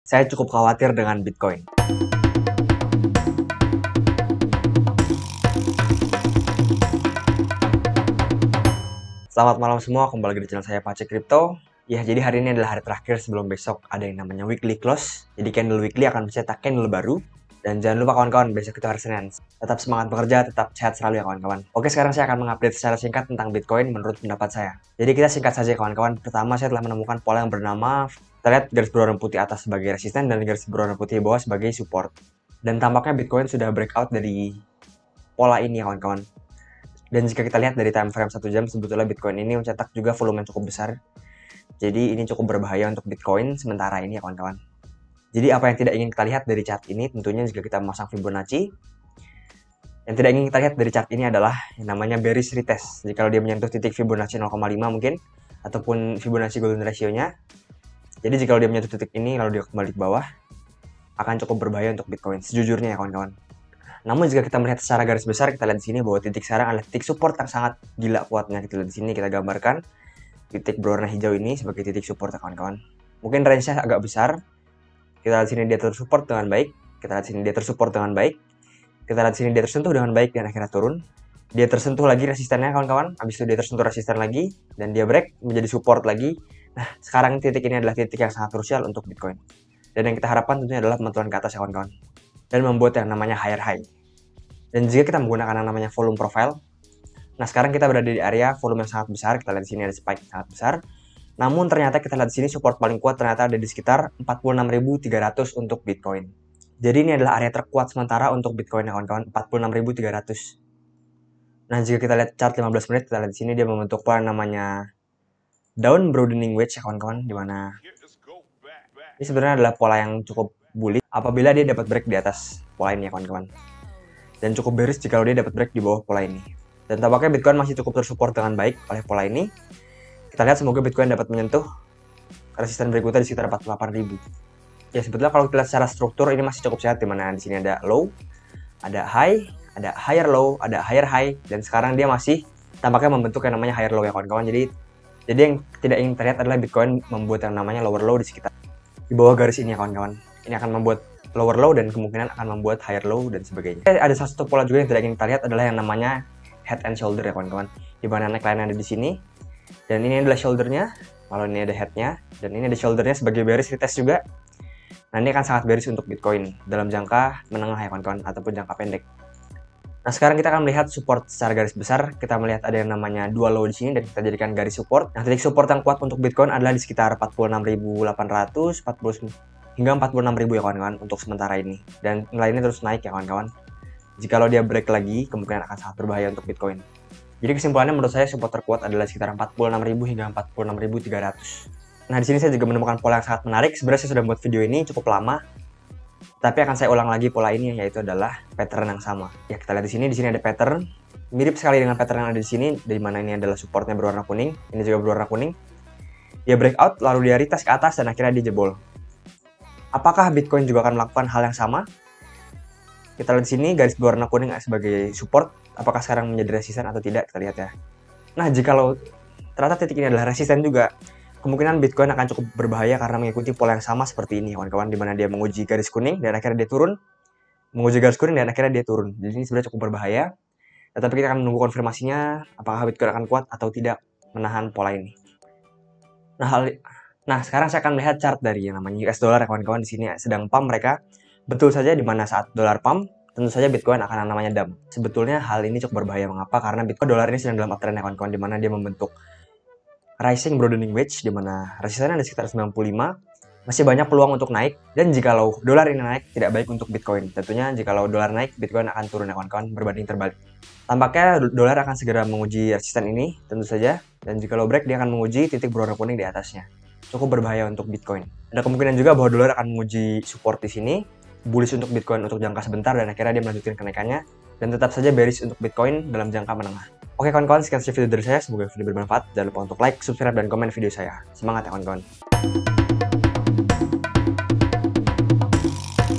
Saya cukup khawatir dengan Bitcoin. Selamat malam semua, kembali lagi di channel saya Pace Crypto. Ya, jadi hari ini adalah hari terakhir sebelum besok ada yang namanya weekly close. Jadi candle weekly akan mencetak candle baru. Dan jangan lupa kawan-kawan, besok itu hari Senin. Tetap semangat bekerja, tetap sehat selalu ya kawan-kawan. Oke, sekarang saya akan mengupdate secara singkat tentang Bitcoin menurut pendapat saya. Jadi kita singkat saja kawan-kawan. Pertama, saya telah menemukan pola yang bernama, kita lihat garis berwarna putih atas sebagai resisten dan garis berwarna putih bawah sebagai support. Dan tampaknya Bitcoin sudah breakout dari pola ini ya kawan-kawan. Dan jika kita lihat dari time frame 1 jam, sebetulnya Bitcoin ini mencetak juga volume yang cukup besar. Jadi ini cukup berbahaya untuk Bitcoin sementara ini ya kawan-kawan. Jadi apa yang tidak ingin kita lihat dari chart ini, tentunya jika kita memasang Fibonacci, yang tidak ingin kita lihat dari chart ini adalah yang namanya bearish retest. Jadi kalau dia menyentuh titik Fibonacci 0,5 mungkin, ataupun Fibonacci golden ratio-nya. Jadi jika dia menyentuh titik ini, lalu dia kembali ke bawah, akan cukup berbahaya untuk Bitcoin, sejujurnya ya kawan-kawan. Namun jika kita melihat secara garis besar, kita lihat di sini bahwa titik sekarang adalah titik support yang sangat gila kuatnya. Kita lihat di sini, kita gambarkan titik berwarna hijau ini sebagai titik support ya kawan-kawan. Mungkin range-nya agak besar. Kita lihat sini dia tersupport dengan baik. Kita lihat sini dia tersupport dengan baik. Kita lihat sini dia tersentuh dengan baik dan akhirnya turun. Dia tersentuh lagi resistannya kawan-kawan. Habis itu dia tersentuh resisten lagi dan dia break menjadi support lagi. Nah, sekarang titik ini adalah titik yang sangat krusial untuk Bitcoin. Dan yang kita harapkan tentunya adalah pembentukan ke atas ya kawan-kawan. Dan membuat yang namanya higher high. Dan jika kita menggunakan yang namanya volume profile, nah sekarang kita berada di area volume yang sangat besar. Kita lihat di sini ada spike yang sangat besar. Namun ternyata kita lihat di sini support paling kuat ternyata ada di sekitar 46.300 untuk Bitcoin. Jadi ini adalah area terkuat sementara untuk Bitcoin ya kawan-kawan, 46.300. Nah jika kita lihat chart 15 menit, kita lihat di sini dia membentuk pola namanya down broadening wedge ya kawan-kawan, di mana ini sebenarnya adalah pola yang cukup bullish apabila dia dapat break di atas pola ini ya kawan-kawan. Dan cukup bearish jika dia dapat break di bawah pola ini. Dan tampaknya Bitcoin masih cukup tersupport dengan baik oleh pola ini. Kita lihat semoga Bitcoin dapat menyentuh resisten berikutnya di sekitar 48.000. Ya sebetulnya kalau kita lihat secara struktur ini masih cukup sehat, dimana di sini ada low, ada high, ada higher low, ada higher high, dan sekarang dia masih tampaknya membentuk yang namanya higher low ya kawan-kawan. Jadi yang tidak ingin terlihat adalah Bitcoin membuat yang namanya lower low di sekitar di bawah garis ini ya kawan-kawan. Ini akan membuat lower low dan kemungkinan akan membuat higher low dan sebagainya. Ada satu pola juga yang tidak ingin kita lihat adalah yang namanya head and shoulder ya kawan-kawan. Di mana neckline ada di sini. Dan ini adalah shouldernya, lalu ini ada headnya, dan ini ada shouldernya sebagai bearish retest juga. Nah ini akan sangat bearish untuk Bitcoin dalam jangka menengah ya kawan-kawan, ataupun jangka pendek. Nah sekarang kita akan melihat support secara garis besar. Kita melihat ada yang namanya dua low di sini dan kita jadikan garis support. Nah titik support yang kuat untuk Bitcoin adalah di sekitar 46.800, 40 hingga 46.000 ya kawan-kawan untuk sementara ini. Dan nilai ini terus naik ya kawan-kawan. Jikalau dia break lagi, kemungkinan akan sangat berbahaya untuk Bitcoin. Jadi kesimpulannya menurut saya support terkuat adalah sekitar 46.000 hingga 46.300. Nah di sini saya juga menemukan pola yang sangat menarik. Sebenarnya saya sudah membuat video ini cukup lama, tapi akan saya ulang lagi pola ini, yaitu adalah pattern yang sama. Ya kita lihat di sini ada pattern mirip sekali dengan pattern yang ada di sini, di mana ini adalah supportnya berwarna kuning, ini juga berwarna kuning. Dia breakout, lalu dia retest ke atas dan akhirnya dia jebol. Apakah Bitcoin juga akan melakukan hal yang sama? Kita lihat di sini garis berwarna kuning sebagai support. Apakah sekarang menjadi resisten atau tidak? Kita lihat ya. Nah, jikalau ternyata titik ini adalah resisten juga, kemungkinan Bitcoin akan cukup berbahaya karena mengikuti pola yang sama seperti ini, kawan-kawan, di mana dia menguji garis kuning dan akhirnya dia turun, menguji garis kuning dan akhirnya dia turun. Jadi ini sebenarnya cukup berbahaya. Tetapi kita akan menunggu konfirmasinya apakah Bitcoin akan kuat atau tidak menahan pola ini. Nah, sekarang saya akan melihat chart dari yang namanya US dollar, kawan-kawan. Di sini sedang pump mereka. Betul saja di mana saat dolar pump, tentu saja Bitcoin akan yang namanya dump. Sebetulnya hal ini cukup berbahaya. Mengapa? Karena Bitcoin dolar ini sedang dalam uptrend ya kawan-kawan, di mana dia membentuk rising broadening wedge, di mana resistennya ada sekitar 95. Masih banyak peluang untuk naik, dan jikalau dolar ini naik tidak baik untuk Bitcoin. Tentunya jikalau dolar naik, Bitcoin akan turun ya kawan-kawan, berbanding terbalik. Tampaknya dolar akan segera menguji resisten ini, tentu saja, dan jikalau break dia akan menguji titik berwarna kuning di atasnya. Cukup berbahaya untuk Bitcoin. Ada kemungkinan juga bahwa dolar akan menguji support di sini, bullish untuk Bitcoin untuk jangka sebentar dan akhirnya dia melanjutkan kenaikannya, dan tetap saja bearish untuk Bitcoin dalam jangka menengah. Oke kawan-kawan, sekian saja video dari saya, semoga video bermanfaat. Jangan lupa untuk like, subscribe, dan komen video saya. Semangat ya kawan-kawan.